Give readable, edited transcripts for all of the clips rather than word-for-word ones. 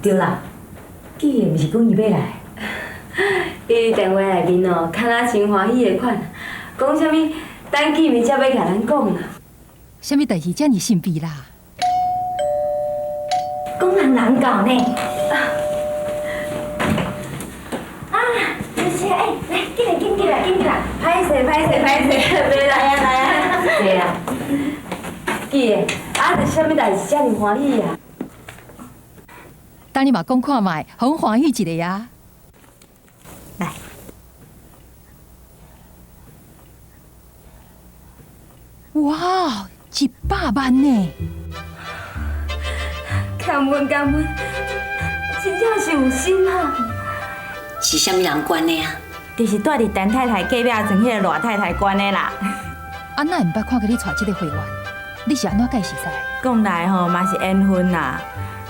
对啦，既然毋是讲伊要来，伊电话内面哦，看啊真欢喜的款，讲啥物等见面才要甲咱讲啦。啥物代志遮尔神秘啦？讲人难搞呢。就是哎，来，紧起来，歹势，别来啊，对啦。记的，啊，是啥物代志遮尔欢喜啊？等你嘛讲看卖，互阮欢喜一下呀。来，哇，100万呢！感恩，真正是有心啊！是啥物人管的啊？就是住伫陈太太隔壁床迄个罗太太管的啦。啊，哪会毋捌看过你带即个会员？你是安怎介识在？讲来吼嘛是缘分啦，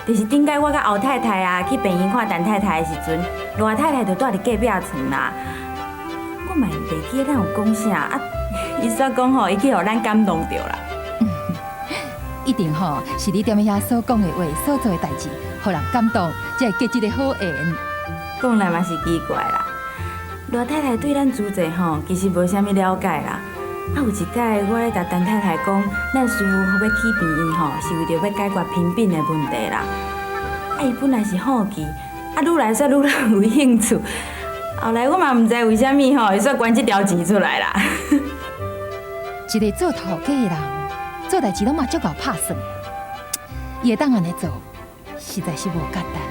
就是顶摆我甲后太太啊去病院看陈太太的时阵，罗太太就住伫隔壁床啦。我嘛袂记咱有讲啥啊，伊煞讲吼伊去互咱感动着啦。一定吼是你踮遐所讲的话、所做的代志，互人感动，才会结这个好缘。讲来嘛是奇怪啦，罗太太对咱主者吼其实无啥物了解啦。啊，有一届我咧甲陈太太讲，咱师傅要起病院吼，是为着要解决贫病的问题啦。啊，伊本来是好奇，啊，愈来煞愈有兴趣。后来我嘛毋知为虾米吼，伊煞捐这条钱出来啦。一个做头家的人，做代志拢嘛足够拍算的。伊会当安尼做，实在是无简单。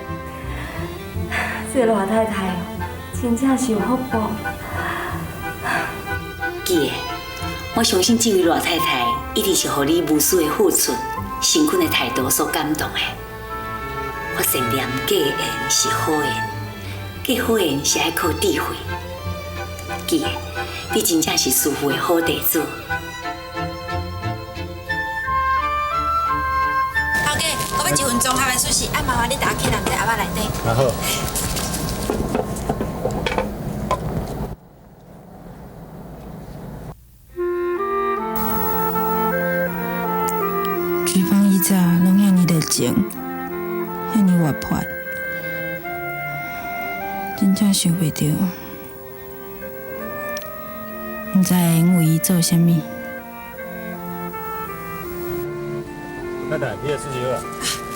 这个罗太太哦，真正是有福报。记的，我相信这位罗太太一定是互你无私的付出、诚恳的态度所感动的。我信念假的缘是好缘，假好缘是爱靠智慧。记的，你真正是师父的好弟子。头家，我要1份综合的寿司，啊，麻烦你打开人在盒仔内底。然后。菊芳以前拢遐尼热情，遐尼活泼，真正想袂到，毋知会用为伊做啥物。太太，你也自己饿。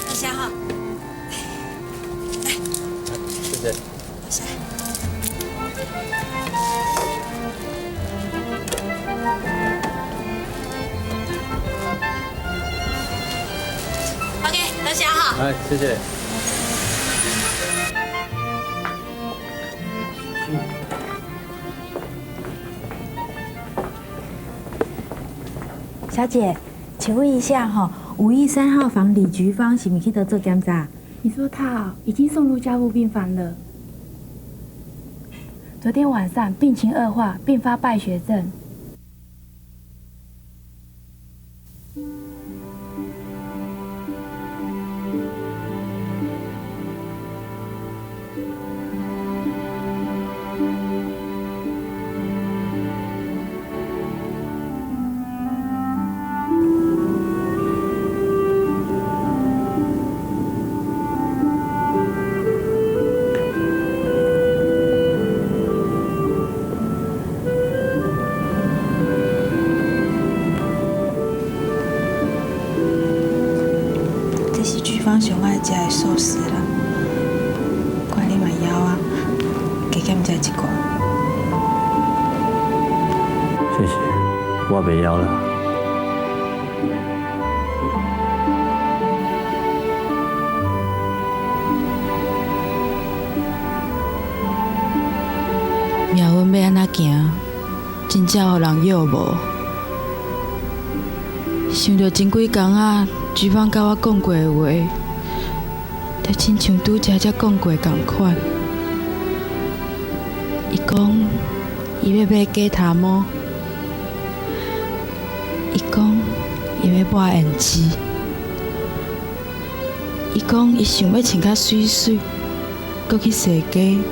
等下哈。谢谢。等下。OK， 等下哈。哎，谢谢。小姐，请问一下哈，513号房李菊芳是不是去得做检查？你说她已经送入加护病房了。昨天晚上病情恶化，并发败血症。芳上爱食的寿司啦，看你嘛枵啊，加减食一寡。谢谢，我袂枵啦。命运要安怎行，真正互人约无。想着前几工仔，菊芳甲我讲过的话，就亲像拄则才讲过同款。伊讲伊要买假头毛，伊讲伊要抹胭脂，伊讲伊想要穿较水水，搁去洗假。伊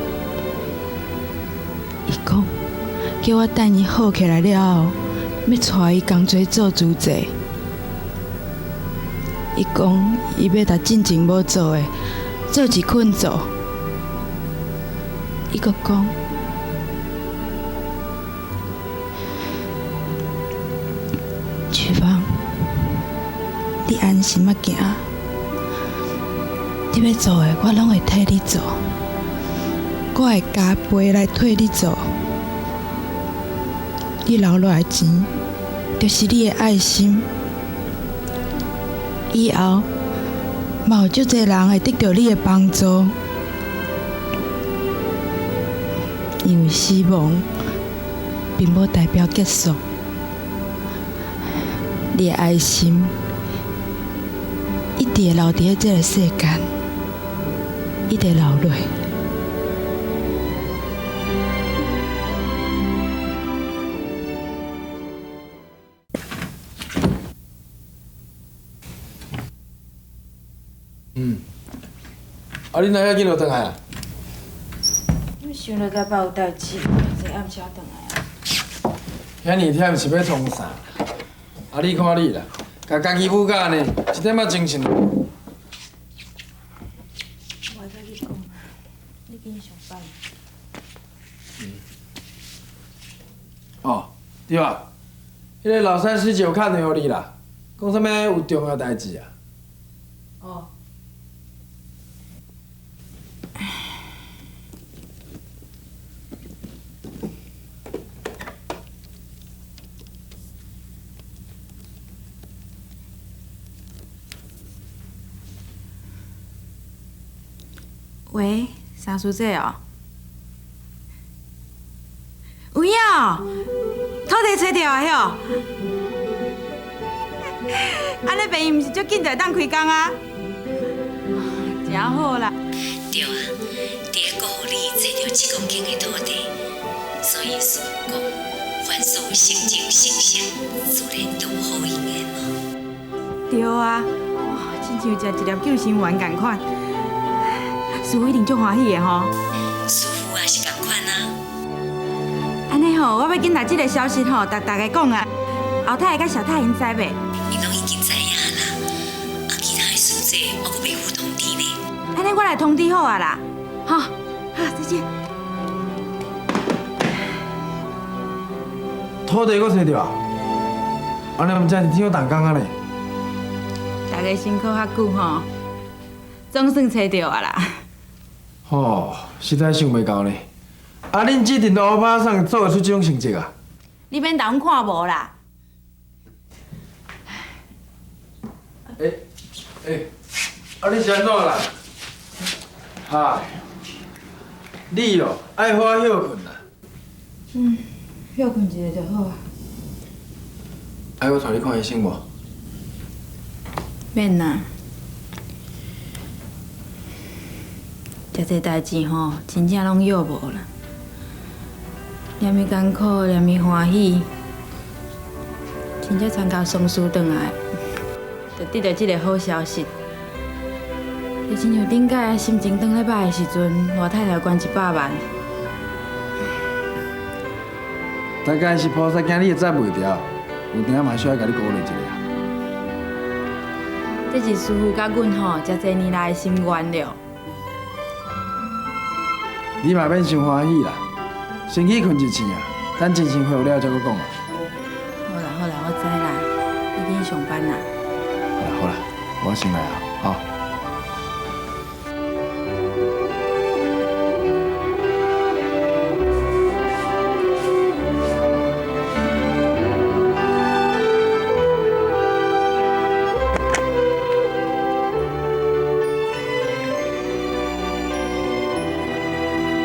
讲叫我等伊好起来了后，要带伊同齐做主席。伊讲伊要把进前要做的做一捆做。伊阁讲，徐芳，你安心啊行，你要做的我拢会替你做，我会加倍来替你做。你留落来的钱，就是你的爱心。以后，嘛有足侪人会得到你的帮助。因为死亡并无代表结束，你的爱心一直会留伫这个世间，一直留落。你哪遐紧就转来啊？想到甲爸有代志，才暗车转来啊。遐尼忝是要创啥？你看你啦，甲家己母教呢，一点仔精神。我甲你讲啊，你紧上班。哦，对啊，迄个老三师姐有打电话你啦，讲啥物有重要代志啊？哦。喂，三叔姐哦，有影哦，土地找到啊哟！安尼病伊毋是足紧就会当开工啊？真好啦！对啊，伫个国予你找到1公顷的土地，所以师父讲，凡所有成就成成，自然都有好因缘嘛。对啊，亲像食一粒救生丸共款。师傅一定足欢喜的吼。师傅也是共款啊。安尼吼，我要紧把这个消息吼，大家讲啊。后太甲小太因知袂？因拢已经知影啦。其他的事姐我阁未付通知呢。安尼我来通知好啊啦。好，好，再见。土地阁找到啊？安尼毋真是挺好动工啊呢。大家辛苦遐久吼，总算找到啊啦。哦，实在想袂到呢。恁这阵都马上做得出这种成绩啊？你免当看无啦。你是安怎啦？嗨，你哦，爱好休困啦。休困一下就好啊。爱我带你看医生无？免啦。遮济代志吼，真正拢约无啦。念伊艰苦，念伊欢喜，真正参加丧事转来，就得到这个好消息。就亲像顶届心情转咧歹的时阵，我太太捐100万。大概是菩萨惊你会载袂掉，有阵嘛需要甲你鼓励一下。这是师父甲阮吼，遮济年来的心愿了。你嘛免伤欢喜啦，先去困一醒啊，等精神恢复了再搁讲啊。好啦好啦，我知啦，你紧上班啦。好啦，我先来啊，好。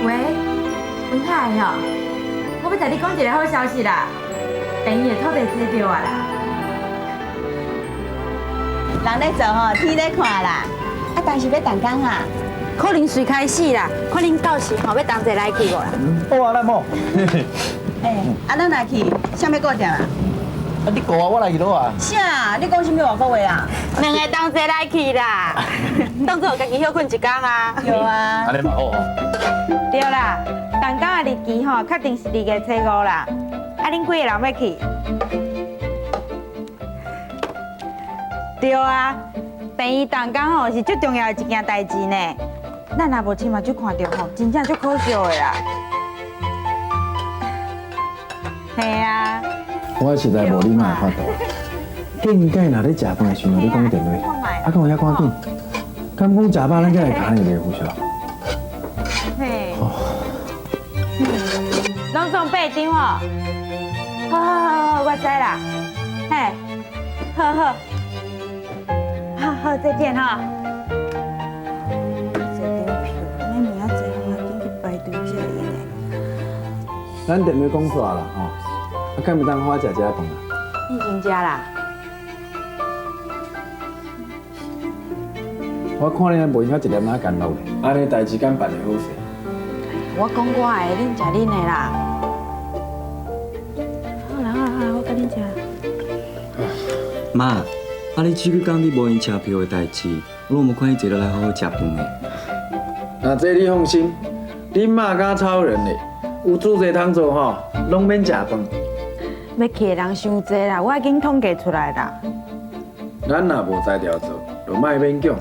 喂，文太吼，我要甲你讲一个好消息啦，病院的土地找到啊啦。人咧做吼，天咧看啦。但是要动工啊？可能随开始啦，可能到时吼要同齐来去无啦。好啊，咱某。咱来去，啥物个店啊？你过啊，我来去倒啊。啥？你讲啥物外国话啦？两个同齐来去啦，当作家己休困一工啊。有啊。安尼嘛好哦。对啦，动工的日期吼，确定是2月初5啦。恁几个人要去？对啊，病院动工吼是最重要的一件代志呢。咱若无亲目睭看到吼，真正足可惜的啦。系啊。我实在无你妈法度。应该若咧食饭的时候你讲电话，啊，讲遐赶紧。敢讲食饱咱才来卡你个护士。嘿。拢总8张哦。好，我知啦。嘿，好，再见哈。这张票，你明仔载我紧去排队才用的。咱电话讲煞啦吼，啊，敢袂当好食这饭啊？已经食啦。我看你无闲一粒哪干落咧，安尼代志敢办得好势？我讲我的，恁食恁的啦。好啦，我甲恁食。妈，啊你这几工你无用车票的代志，我拢无看你坐落来好好食饭的。那这你放心，恁妈敢超人嘞，有煮侪通做吼，拢免食饭。要去的人伤济啦，我已经统计出来啦。咱若无才调做，就莫勉强，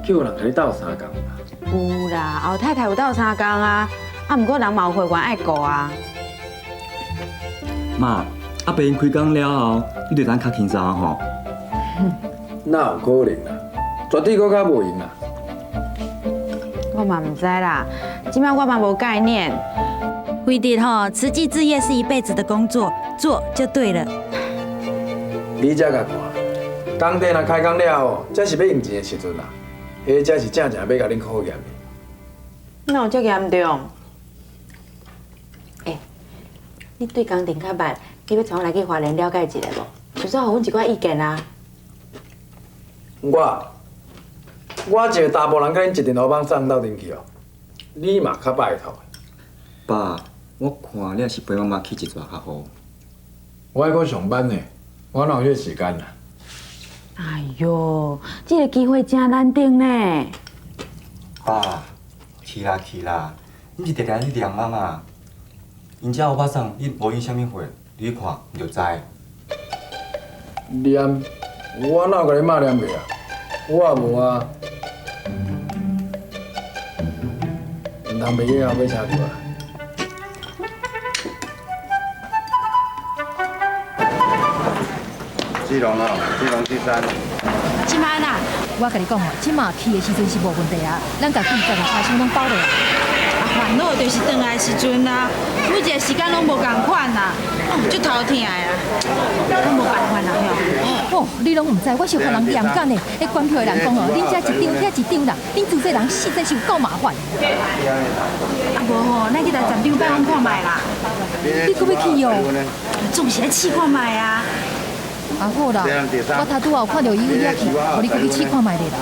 叫人甲你斗相共吧。有啦，后太太有斗相共啊，啊，不过人嘛有会员爱顾啊。妈，啊爸因开工了后，你就当较轻松吼。哪有可能啦？绝对搁较无用啦。我嘛唔知啦，今摆我嘛无概念。辉弟吼，慈济置业是一辈子的工作，做就对了。你才甲看，工地若开工了后，才是要用钱的时阵啦，迄才是正要甲恁考验的。哪有这严重？你对工程较捌，你要带我来去花莲了解一下无？至少互阮一寡意见啊。我一个查甫人，甲恁一阵乌帮撞斗阵去哦，你嘛较拜托。爸，我看你也是陪妈妈去一撮较好。我还搁上班呢，我哪有迄时间啊？哎哟，这个机会真难得呢。爸，去啦，你是常常去念妈妈。因遮有巴桑，你无因啥物货，你去看你就知。念，我哪有甲你骂念过啊？我也无啊。唔通袂记后尾车过啊？基隆哦，基隆第3。即摆啦，我甲你讲哦，即马去的时阵是无问题啊，咱甲规个车厢拢包落来。烦恼就是转来的时阵啊，每一个时间拢无共款啦，足头疼的啦，咱无办法啦吼。哦，你拢唔知，我是互人严干的。迄管票的人讲哦，恁遮一张遐一张啦，恁做这人实在是有够麻烦。啊无吼，咱去台站长办公看卖啦。你可要去哦？总是来试看卖啊。啊好啦，我头拄有看到伊有遐去，互你可去试看卖咧啦。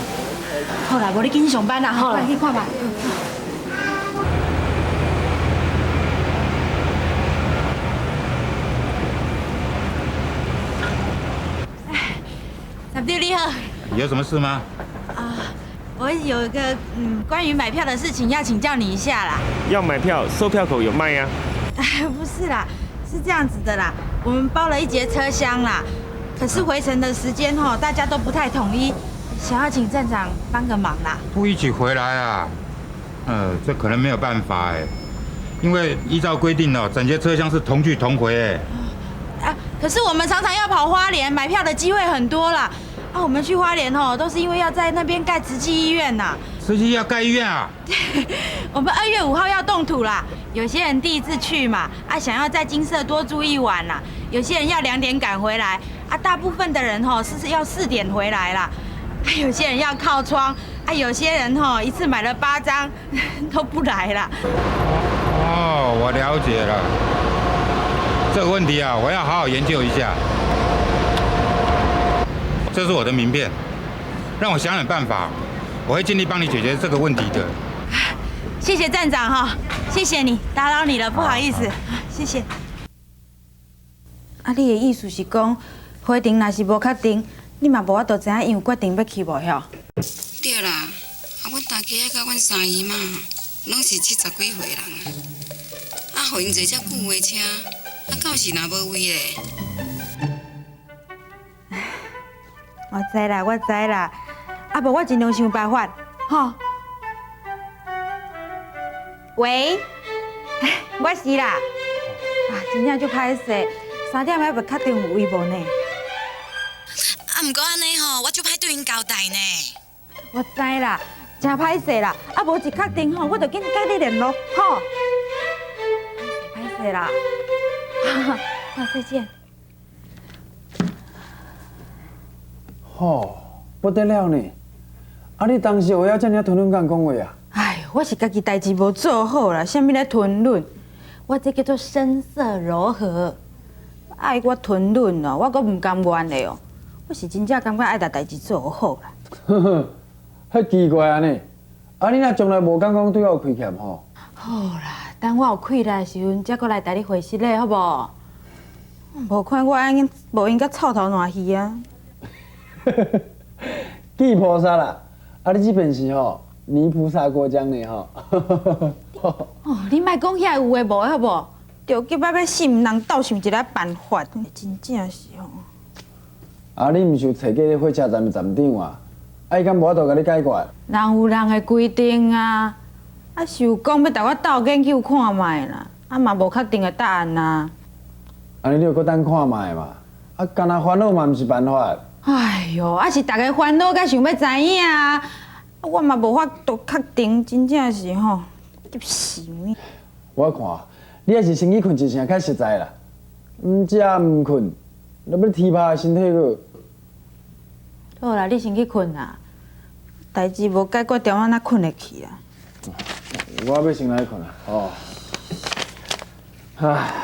好啦，无你紧上班啦，好啦，去看卖。站长你好。有什么事吗？我有一个关于买票的事情要请教你一下啦。要买票，售票口有卖呀。不是啦，是这样子的啦，我们包了1节车厢啦，可是回程的时间吼，大家都不太统一，想要请站长帮个忙啦。不一起回来啊？这可能没有办法哎，因为依照规定哦，整节车厢是同去同回哎。可是我们常常要跑花莲，买票的机会很多啦。我们去花莲吼，都是因为要在那边盖慈济医院呐。慈济要盖医院啊？我们2月5号要动土啦。有些人第一次去嘛，想要在金色多住一晚啦。有些人要2点赶回来，大部分的人吼是要4点回来啦。有些人要靠窗，有些人吼一次买了8张都不来啦。哦，我了解了。这个问题啊，我要好好研究一下。这是我的名片，让我想想办法，我会尽力帮你解决这个问题的。谢谢站长哈，谢谢你，打扰你了，不好意思，谢谢。你的意思是讲，花程若是无确定，你嘛无法度知影伊有决定要去无吼？对啦，阮大家甲阮三姨嘛，拢是70几岁人啊，互因坐遮久的车，到时若无位咧。我知啦，我知啦，无我尽量想办法，吼。喂，我是啦。真正就歹势，3点还袂确定有位无呢？毋过安尼吼，我就歹对因交代呢。我知啦，真歹势啦，无一确定吼，我就紧甲你联络，吼。歹势啦，好，再见。不得了呢！你当时为了遮尔吞吞讲话啊？我是家己代志无做好啦，啥物咧吞论？我这叫做声色柔和。我吞论哦，我阁唔甘愿的哦。我是真正感觉爱把代志做好啦。呵呵，迄奇怪啊呢！你若从来无敢讲对我有亏欠吼？好啦，等我有气力的时阵，才阁来带你回室咧，好无？无看我安尼，无应该臭头烂鱼啊！祭菩萨啦！你这边是泥菩萨过江呢吼。你莫讲遐有诶无诶好无？着急要心人斗想一个办法，真正是吼。你毋是有找过火车站的站长啊？伊敢无法度甲你解决？人有人诶规定啊，是有讲要带我斗研究看卖啦，嘛无确定诶答案啦。安尼你就搁等看卖嘛？干那烦恼嘛毋是办法。哎哟，是大家烦恼，甲想要知影啊！我嘛无法度确定，真正是吼，急死me。我看你还是先去困一下较实在啦，唔食唔困，那要提拔身体个。好啦，你先去困啦，代志无解决掉，我哪困会去啊？我要先来困啦，唉。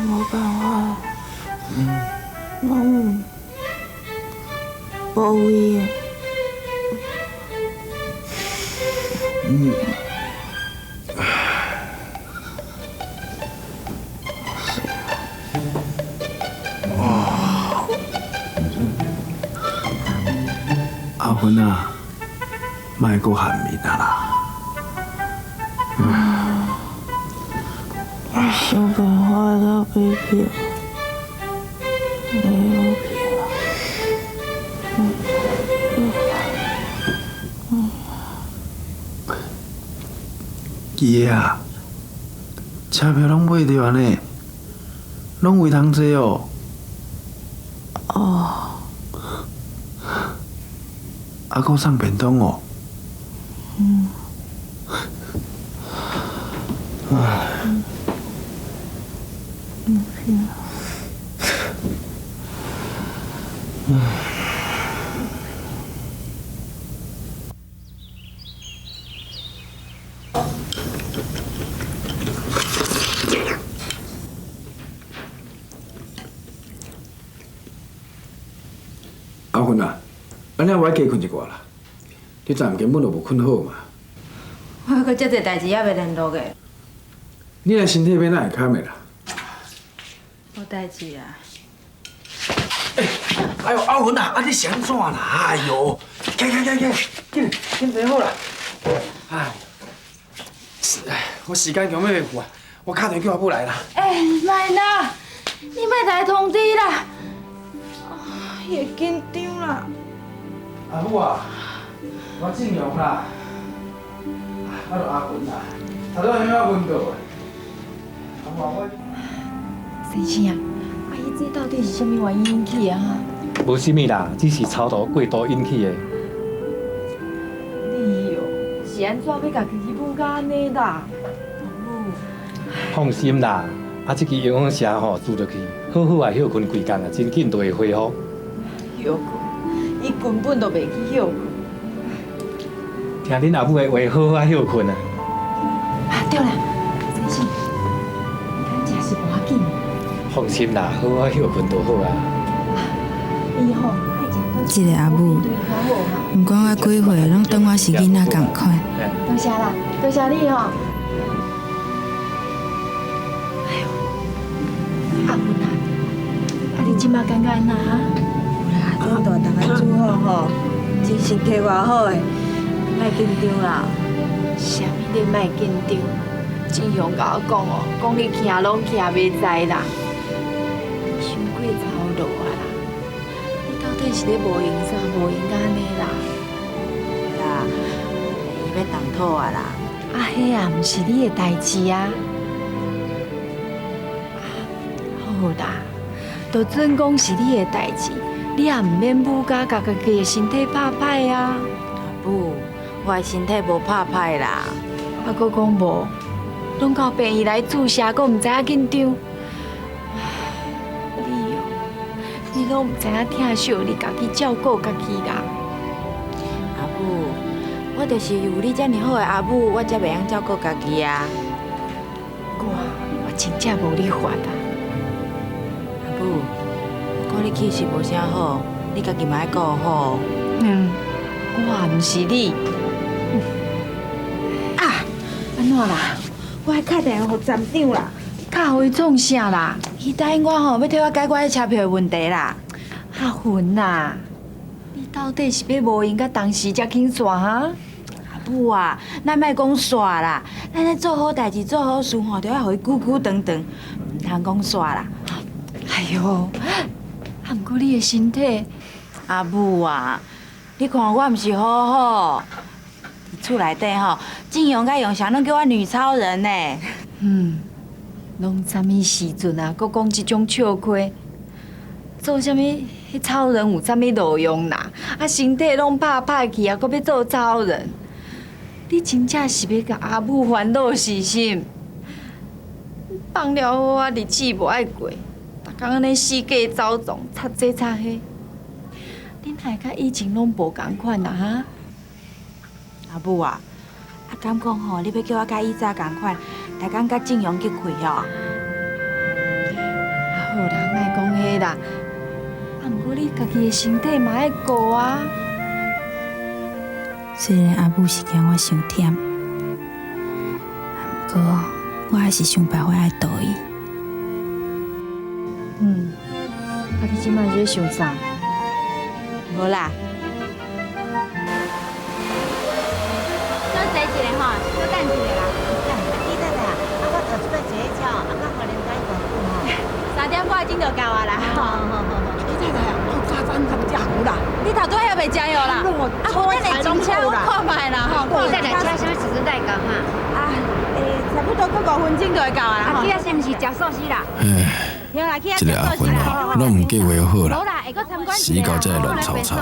无办法，拢无位的。阿芬啊，莫搁喊面啊啦！我想办法到飞去，没有去。伊个啊，车票拢买着安尼，拢为通坐哦。搁送便当哦。阿芬啊，安尼我加困一寡啦。你昨暗根本就无困好嘛。我阁遮侪代志还未联络个。你若身体变哪会堪的啦？无代志啊。哎呦，阿芬啊，你是安怎啦？哎呦，紧坐好啦。我时间强要袂赴啊，我打电话叫阿母来啦。莫啦，你莫来通知啦。伊会紧张啦。阿母啊，我正阳啦，我著阿芬啦，头拄还没问到诶。阿母啊，生生啊，阿姨这到底是什么原因引起啊？无啥物啦，只是超度过度引起的。你哦，是安怎要家己去本甲安尼啦？放心啦，这支营养车煮落去，好好啊休困几工啊，真紧就会恢复。休困，伊根本就袂去休困。听恁阿母的话，好好啊休困啊。对啦，生生，咱真是无要紧。放心啦，好好休困就好啊。以后这个阿母，不管我几岁，拢当我是囡仔同款。多谢啦，多谢你吼。哎呦，阿芬啊，你即马感觉安那？有啦，这大大家煮好吼，真身体偌好诶，莫紧张啦。啥物你莫紧张？金勇甲我讲哦，讲你徛拢徛袂在啦，伤过操劳啊啦！你到底是咧无闲啥无闲安尼啦？啦，伊要动土啊啦！啊，迄啊，毋是你的代志啊！好啦，就准讲是你的代志，你也毋免母家家己的身体拍歹啊！不，我的身体无拍歹啦。啊，佫讲无，拢到病院来注射，佫毋知影紧张。你哦，你拢毋知影疼惜你家己照顾家己啦。阿母，我就是有你遮尔好的阿母，我才袂晓照顾家己啊。我真正无你法啊！阿母，我看你气势无啥好，你家己嘛要顾好。我也毋是你。安怎啦？我还打电话给站长啦。敲回创啥啦？伊答应我吼，要替我解决迄车票的问题啦。阿云呐，你到底是要无闲，甲当时才肯煞哈？阿母啊，咱莫讲煞啦，咱咧做好代志、做好事吼，就要互伊久久长长，唔通讲煞啦。哎哟，啊，毋过你的身体，阿母啊，你看我毋是好好。厝内底吼，静勇甲永祥拢叫我女超人呢。拢啥物时阵啊？搁讲即种笑话，做啥物？迄超人有啥物路用啦？啊，身体拢拍歹去啊，搁要做超人？你真正是要甲阿母烦恼是心？放了好啊，日子无爱过，逐工安尼四界走动，擦这擦迄，恁还甲以前拢无共款啦哈？阿母啊，敢讲吼，你要叫我甲以前共款，逐工甲静勇结开哦。好啦，莫讲迄啦。啊，毋过你家己的身体嘛爱顾啊。虽然阿母是惊我伤忝，不过我还是想办法来度伊。啊，你即摆是咧想啥？无啦。坐一个吼，小等一下啦。你等下，我头一摆坐迄车，我互恁等偌久吼？3点半钟就到啊啦。好。你太太啊，我加班他们加油啦。你头拄还袂加油啦？啊，我来中车，我看卖啦吼。你等下车什么时阵来到哈？差不多过5分钟就会到啊啦。啊，今仔是毋是食寿司啦？这个阿芬啊，拢唔计划好啦，死到才会乱吵吵。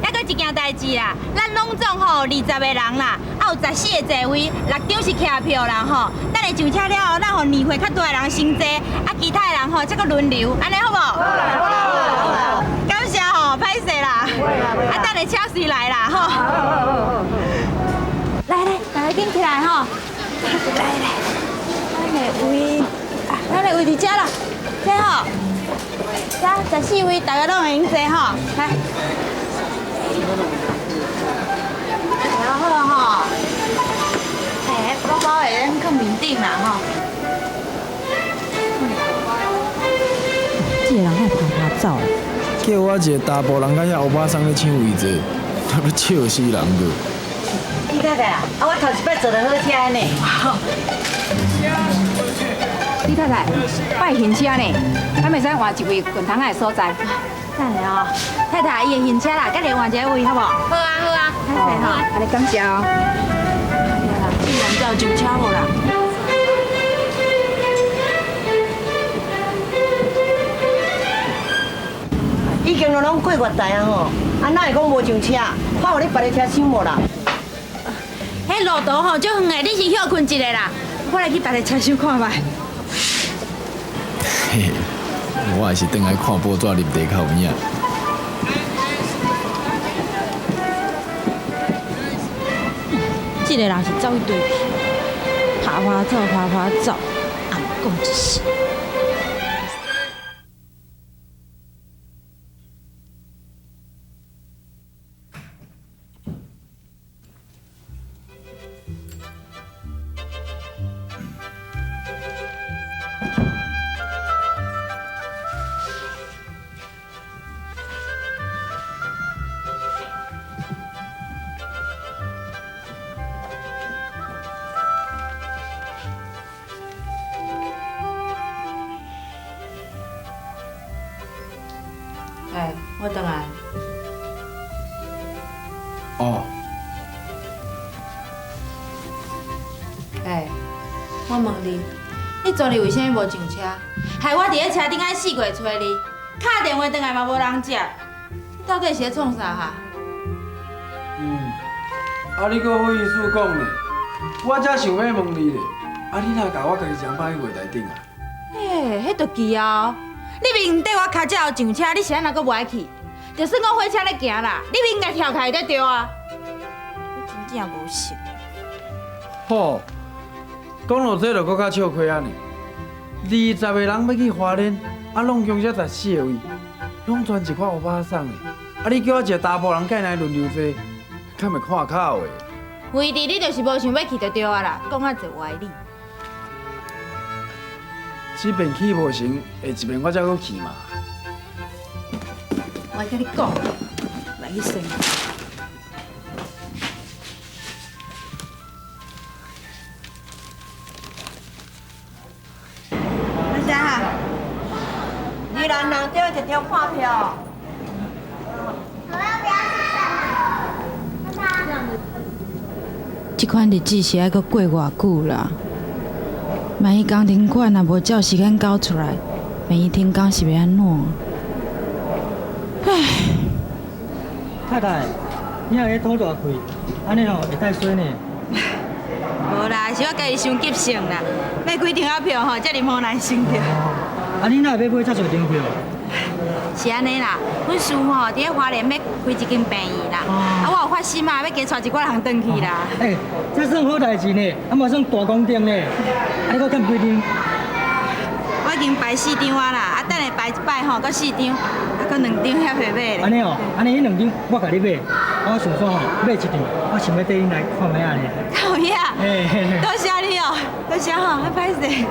还阁一件代志啦，咱拢总吼20个人啦，啊有14个座位，6张是客票啦吼。等下上车了后，咱互年岁较大的人先坐，啊其他的人吼则阁轮流，安尼好无？好。感谢吼，歹势啦。啊等下车随来啦吼。来，大家紧起来吼。来，咱的位伫遮啦。坐好，14位，大家拢会用坐吼，来，然后吼，包包会咱放面顶啦吼。这个人爱爬走啦。叫我一个大步人，甲遐欧巴桑咧抢位置，他要笑死人个。你太太啊，我头一摆坐得好车呢。李太太，我是行车呢，咱袂使换一位滚堂的所在。等下哦，太太伊会行车啦，甲你换一个位好无？好啊，好啊，好啊，安尼感谢哦。既然叫上车无啦。已经拢过月台啊吼，啊哪会讲无上车？看有你别个车抢无啦？迄路途吼足远的，你先休困一下啦，我来去别个车厢看卖。嘿，我也是等来看报纸入地较有影。这个人是走去对去，爬走，啊，讲一声。哎，我回来。哦。哎，我问你，你昨日为什么无上车？害我伫咧车顶爱4月找你，打电话回来嘛无人接，你到底是咧创啥哈？你搁好意思讲呢？我才想要问你咧，你若甲我家己车放喺月台顶啊？迄著记啊！你明缀我脚只后上车，你是安那搁无爱去？就算我火车咧行啦，你不应该跳开才对啊！你真正无识。好，讲到这就搁较笑亏啊呢。20个人要去花莲，拢共才14个位，拢全一块乌巴桑的。你叫我一个查甫人介来轮流坐，较袂看口的。为弟你就是无想要去就对啊啦，讲啊侪歪理。这边去无成，下一边我才搁去嘛。我跟你讲，来去先。阿姐哈，宜兰人丢一张发票。这款日子是爱搁过偌久啦？万一工程款若无照时间交出来，万一停工是要安怎？唉，太太，你也咧吐大气，安尼吼会带水呢。无啦，是我家己伤急性啦，买几张仔票吼，遮尔无耐心着。你哪会要买遮侪张票？是安尼啦，阮叔吼伫咧花莲要开一间病院啦，我有发心嘛，要加带一寡人转去啦。这算好代志呢，嘛算大功德呢。你搁欠几张？我已经排4张啦，等下排一摆吼，搁4张，搁2张遐袂买咧。安尼哦，安尼迄2张我甲你买，我想说吼买1张，我想要带你来看卖啊呢。讨厌，多谢你哦，多谢吼，歹势。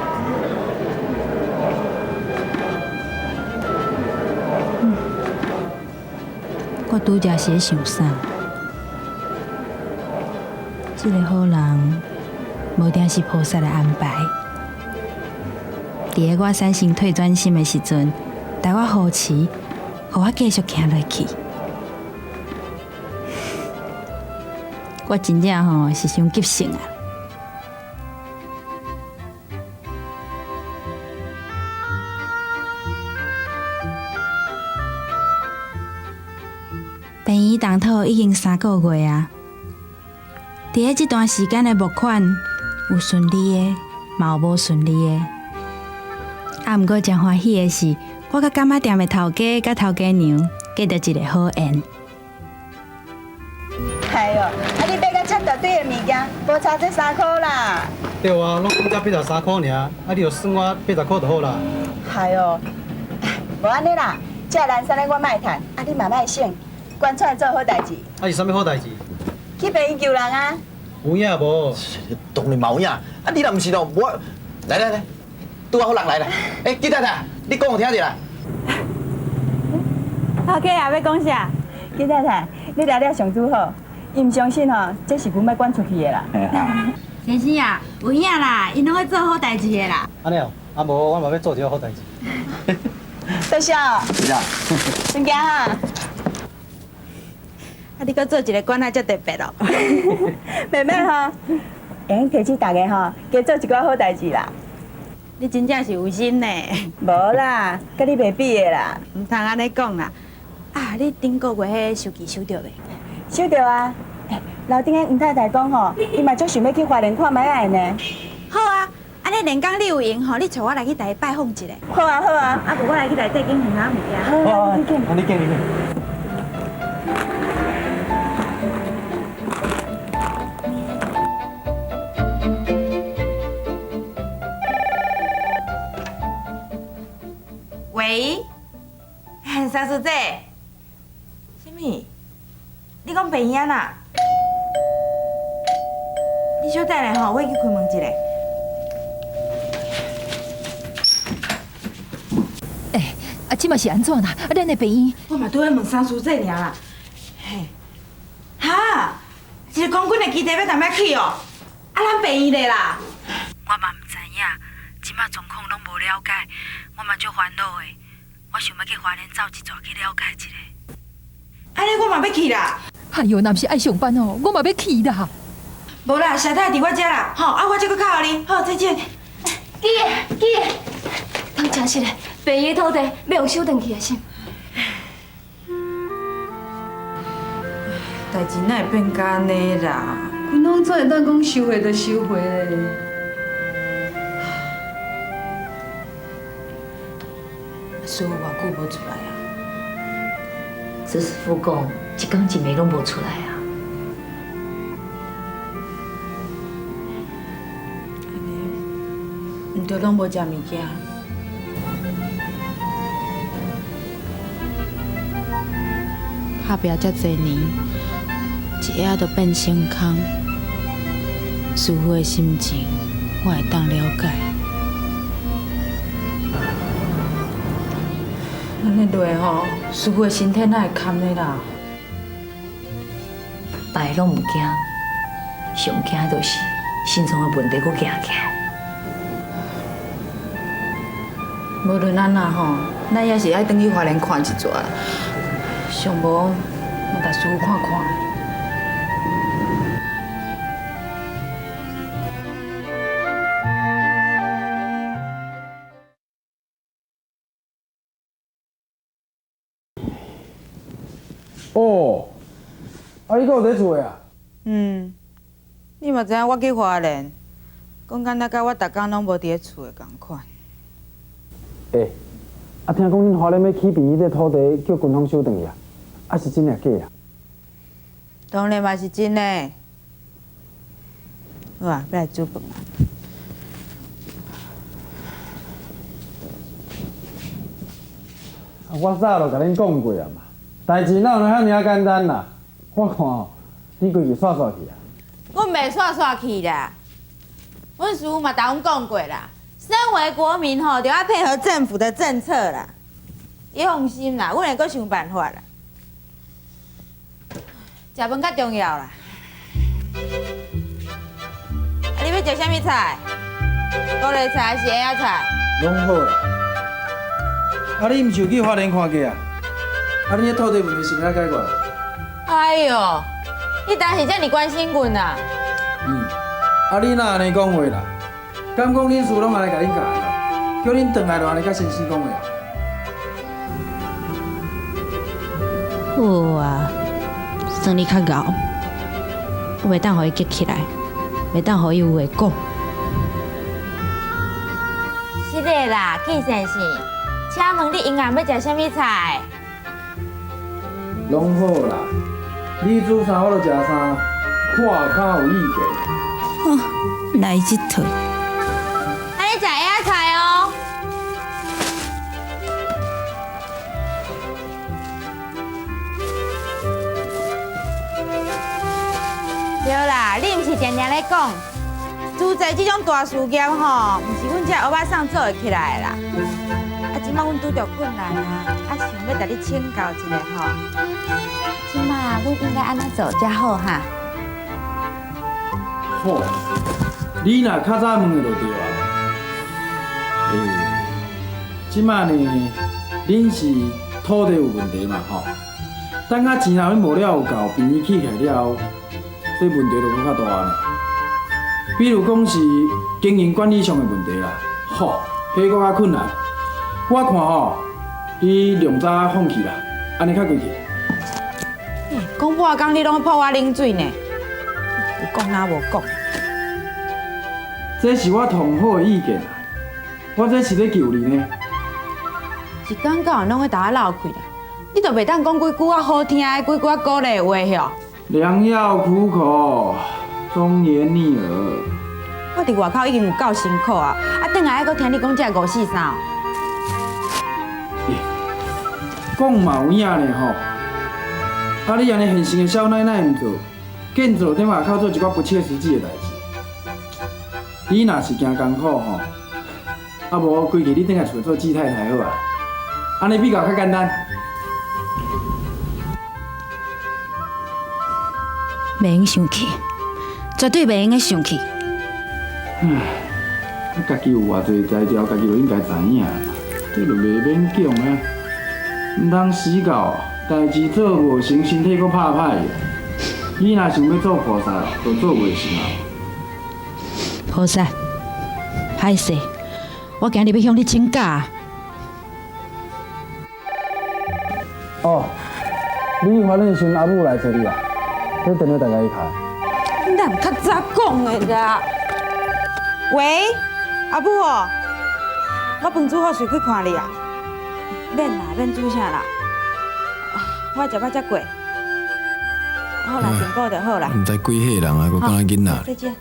我拄则是咧想啥？这个好人，无定是菩萨的安排。伫个我产生退转心的时阵，带我扶持，互我继续行落去。我真正吼是伤急性啊！病院动土已经3个月啊！伫咧这段时间的募款，有顺利的，嘛有无顺利的。毋过真欢喜的是，我甲柑仔店的头家甲头家娘结着一个好缘。哎哟，你买到这大堆的物件，无差这3块啦。对啊，拢只83块尔，你就算我80块就好啦。哎哟，无安尼啦，这蓝衫的我卖趁，你嘛卖省。捐出来做好代志。是啥物好代志？去病院救人啊！有影无？当然冇影。你若唔是咯，我来，拄好人来啦。记太太，你讲我听着啦。头家啊，要讲啥？记太太，你来了上拄好。伊唔相信吼，这是阮要捐出去的啦。先生啊，有影啦，因拢会做好代志的啦。安尼哦，无我嘛要做一个好代志。多谢哦。是啊。先行哈。你搁做一个管啊，遮特别哦。妹妹吼，会提起大家吼，加做一寡好代志啦。你真正是有心呢。无啦，甲你袂比的啦。唔通安尼讲啦。你顶个月迄收据收到未？收到啊。楼顶的吴太太讲吼，伊嘛足想要去花莲看卖啊呢。好啊，安尼连工你有闲吼，你带我来去台拜访一下。好啊，好啊。不我来去内底拣鱼仔物件。好啊，你拣。你拣。喂，三叔姐，什么？你讲病院啊？你小等下吼，我去开门一下。即嘛是安怎啦？咱的病院，我嘛拄咧问三叔姐尔啦。嘿，哈，一个公斤的鸡蛋要当要去哦？咱病院的啦。我嘛唔知影，即马状况拢无了解，我嘛足烦恼的。我想要去花莲走一转去了解一下。安尼我嘛要去啦。哎呦，若是爱上班哦，我嘛要去啦。无啦，小太伫我遮啦，吼，我这个靠互你，好，再见。记个，通真实的，白爷土地要用收回去的先。代志哪会变甲安尼啦？阮拢做会当讲收回就收回咧。师傅偌久无出来啊？这师傅讲，一天一暝拢无出来啊。毋着拢无食物件。打拼遮侪年，一下就变成空。师傅的心情，我会当了解。安尼落吼，师傅的身体哪会堪的啦？大拢毋惊，上惊就是心脏的问题佫行起来。无论安那吼，咱也是爱转去花莲看一撮啦。上无，我带师傅看看。哦，啊，你搁有在厝啊？你嘛知影我去花莲，讲敢若甲我逐工拢无伫咧厝的共款。啊，听讲恁花莲要起平，这土地叫军方收转去啊？啊，是真诶假啊？当然嘛是真诶。好啊，要来煮饭啊。我早就甲恁讲过啊嘛，代志哪有遐尔简单啦？我看吼，你规日煞煞去啊！阮袂煞煞去啦，阮师傅嘛甲阮讲过啦，身为国民吼，就要配合政府的政策啦。你放心啦，阮会阁想办法啦。食饭较重要啦。啊，你要食啥物菜？高丽菜还是蚵仔菜？拢好啦。啊，你毋是有去花莲看过啊？啊，你迄土地问题是毋是解决啦？哎呦，你当是遮尔关心阮啊？啊，你若安尼讲话啦，敢讲恁叔拢安尼甲恁教啦？叫恁转来就安尼甲先生讲话啊？好啊，算你较敖，我袂当互伊激起来，袂当互伊有话讲。是的啦，季先生，请问你阴暗要食啥物菜？拢好啦，你煮啥我就食啥，看较有意见。来一套。那你食蚵仔菜哦。对啦，你毋是常常咧讲，煮菜这种大事业吼，毋是阮这欧巴桑做会起来的啦。啊，即摆阮拄着困难啊，啊，想要甲你请教一下吼。即摆阮应该安怎做才好哈？好，你若较早问的就对啊。即摆呢，恁是土地有问题嘛吼？等下钱若恁无了有够，平移起来了后，这问题就更较大呢。比如讲是经营管理上的问题啦，吼，迄个较困难。我看吼，你量早放弃啦，安尼较过去。讲半工你拢破我冷水呢，有讲哪无讲？这是我同好的意见啦，我这是咧救你呢。一天到晚拢会打我闹开啦，你都袂当讲几句啊好听的，几句啊鼓励的话哟。良药苦口，忠言逆耳。我伫外口已经有够辛苦啊，啊，转来还阁听你讲这五四三哦。讲嘛有影呢吼，啊你安尼现成的小奶奶毋做，见做顶外口做一寡不切实际的代志。你若是惊艰苦吼，啊无规日你转来厝做季太太好啊，安尼比较较简单。袂用生气，绝对袂用个生气。家己有偌济才调，家己就应该知影，这就袂勉强啊。毋通死到代志做无成，身体阁怕歹的。你若想要做菩萨，就做袂成啊！菩萨，歹势，我今日要向你请假。哦，你发现时阿母来找你啊？这电话大家去开。你哪较早讲的啦？喂，阿母哦，我饭煮好随去看你啊。免啦，免煮啥啦。我食饱才过。好啦，订购就好啦。毋知几岁人啊，阁敢若囡仔。再见。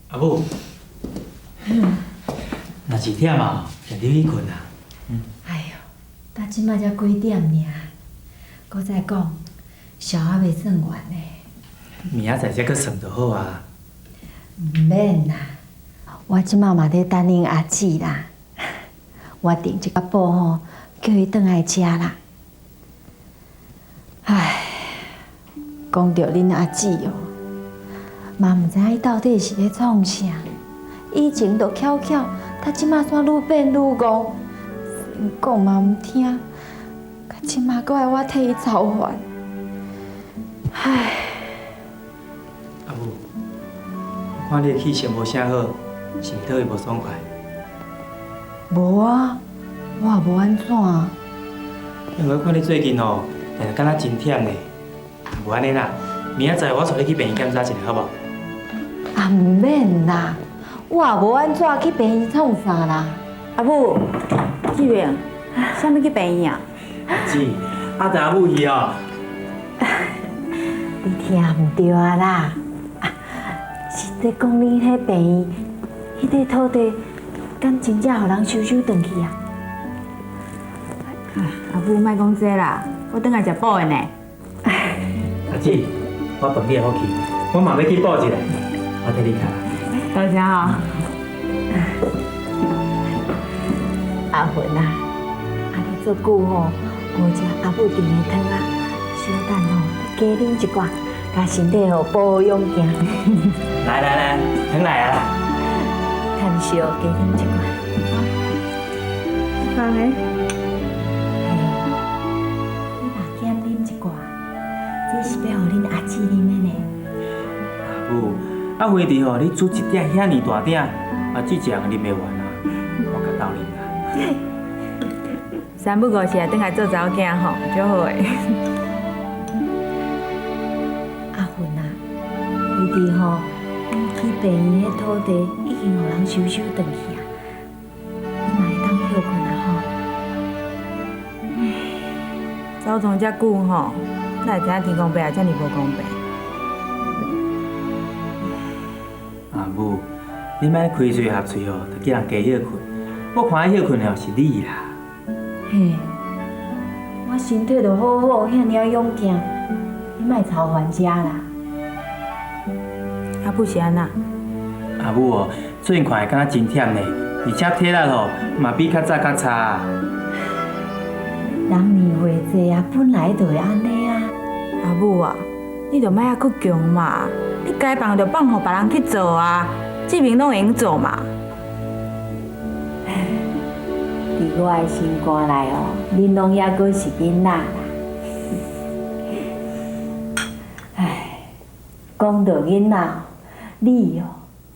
阿母，若是忝啊，就入去困啊。哎呦，到即摆才几点尔？搁再讲，宵还袂算完呢。明仔载才搁算就好啊。毋免啦，我即摆嘛咧等恁阿姊啦。我订一个布吼，叫伊转来食啦。唉，讲到恁阿姊哦，嘛毋知伊到底是咧创啥。以前就巧巧，他即摆煞愈变愈戆，先讲嘛毋听，甲即摆搁爱我替伊操烦。唉，阿母，看你的气色无啥好，是毋讨伊无爽快？无啊，我也无安怎啊。因为我看你最近哦，定敢若真忝呢。无安尼啦，明仔载我带你去病院检查一下，好无？啊，毋免啦，我也无安怎去病院创啥啦。阿母，志明，啥物去病院啊？是，阿达阿母去哦。你听毋对啊啦，是在讲你迄病院，迄块土地，敢真正互人收转去啊？阿母莫讲这啦，我等下食补的呢。阿姊，我饭你好去，我嘛要去补一下，我替你开。多谢吼。阿芬啊，安尼做久吼，无食阿母订的汤啊，小等吼加啉一寡，甲身体吼保养行。来来来，汤来啊！趁烧加啉一寡。好诶。你嘛减啉一寡，这是要互恁阿姊啉的呢。阿母，啊，回弟吼，你煮一鼎遐尼大鼎，啊，这一样啉袂完啊，我甲斗啉啦。三不五时啊，等下做查某囝吼，足好诶。阿芬啊，回弟吼，去病院迄土地已经互人收转去啊，你嘛会当休困啊吼。走从遮久吼，哪会知影天公伯也遮尔无公平？阿母，你莫开嘴合嘴哦，就叫人加休困。我看休困的是你啦。嘿，我身体就好好，遐尔勇健，你莫操烦遮啦。阿母是安那？阿母哦，最近看会敢若真忝呢，而且体力吼嘛比较早较差。人年岁济啊，本来就会安尼啊。阿母啊，你著莫遐去强嘛，你该放就放互别人去做啊，志明拢会用做嘛。伫我的心肝内哦，恁拢还阁是囡仔啦。唉，讲到囡仔，你哦，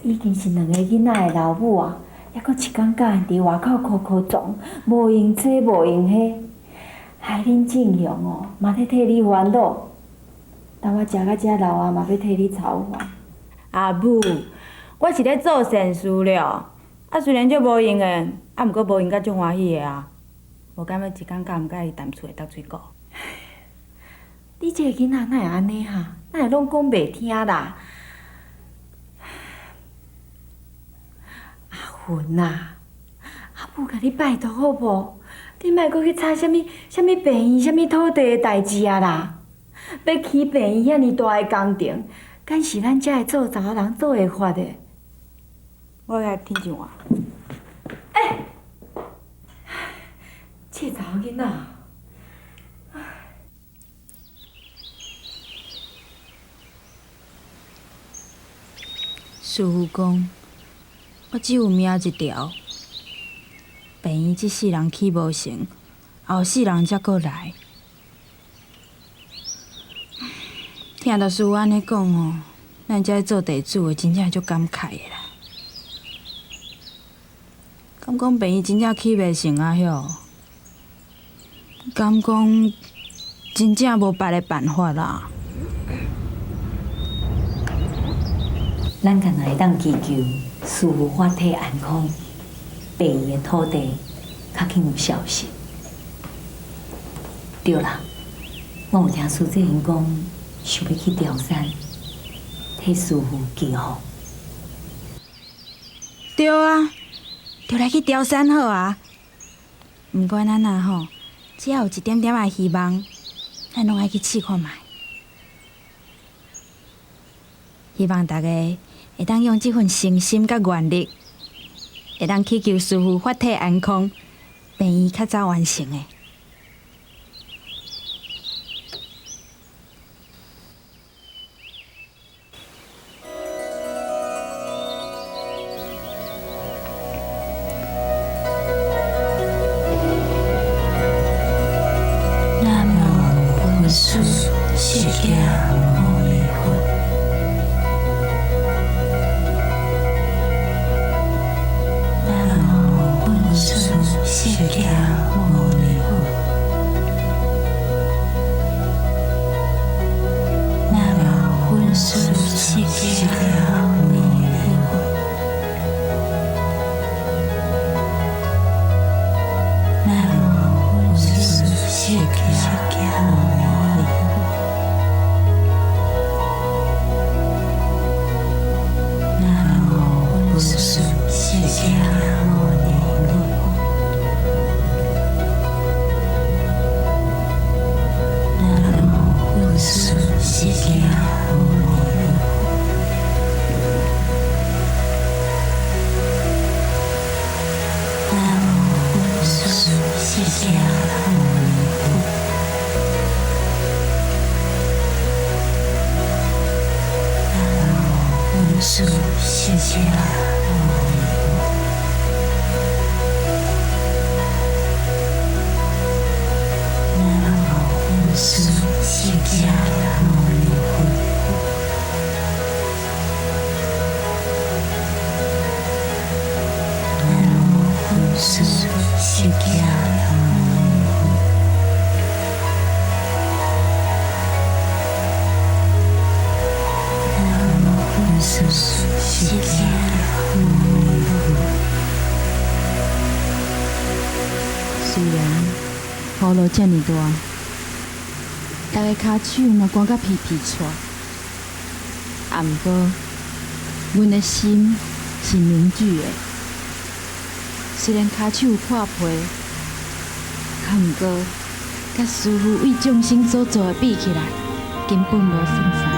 已经是2个囡仔的老母啊，还阁一天到晚伫外口哭哭撞，无用这无用迄，害恁正阳哦，嘛在替你烦恼。等我食到遮老啊，嘛要替你操烦。阿母，我是咧做善事了，啊虽然足无用的。啊，毋过无因甲足欢喜的啊，无敢要一天到晚甲伊谈厝的搭水果。你这个囡仔哪会安尼哈？哪会拢讲袂听啦？阿云啊，阿母甲你拜托好无？你莫阁去吵啥物病院、啥物土地的代志啊啦！要起病院遐尼大个工程，敢是咱遮个做查某人做会发的？我来听一话。这查某囡仔。师傅讲，我只有命一条，病院这世人起无成，后世人才阁来。听到师傅安尼讲吼，咱遮做地主的真正足感慨的啦。敢讲病院真正起袂成啊？哟，敢讲真正无别的办法啦。咱敢若会当祈求师父法体安康，病院的土地较紧有消息。对啦，我有听苏志英讲，想要去潮汕替师父祈福。对啊，就来去潮汕好啊。毋管咱啊吼，只要有一点点的希望，咱拢爱去试看觅。希望大家会当用这份诚心甲愿力，会当祈求师父法体安康，病院较早完成的。南无本师释迦牟尼佛。释迦牟尼佛，南无本师释迦牟尼佛，南无本师释迦牟尼佛，南无本师释迦牟尼佛。释迦牟尼佛，南无本师释迦牟尼佛，南无本师释迦牟尼佛，南无本师释迦牟尼佛，南无本师释迦牟尼佛，南无本师释迦牟尼佛。虽然雨落遮尔大，大家骹手嘛汗甲皮皮喘，啊，毋过，阮的心是凝聚的。虽然骹手有破皮，啊，毋过，甲师父为众生所做的比起来，根本无算啥。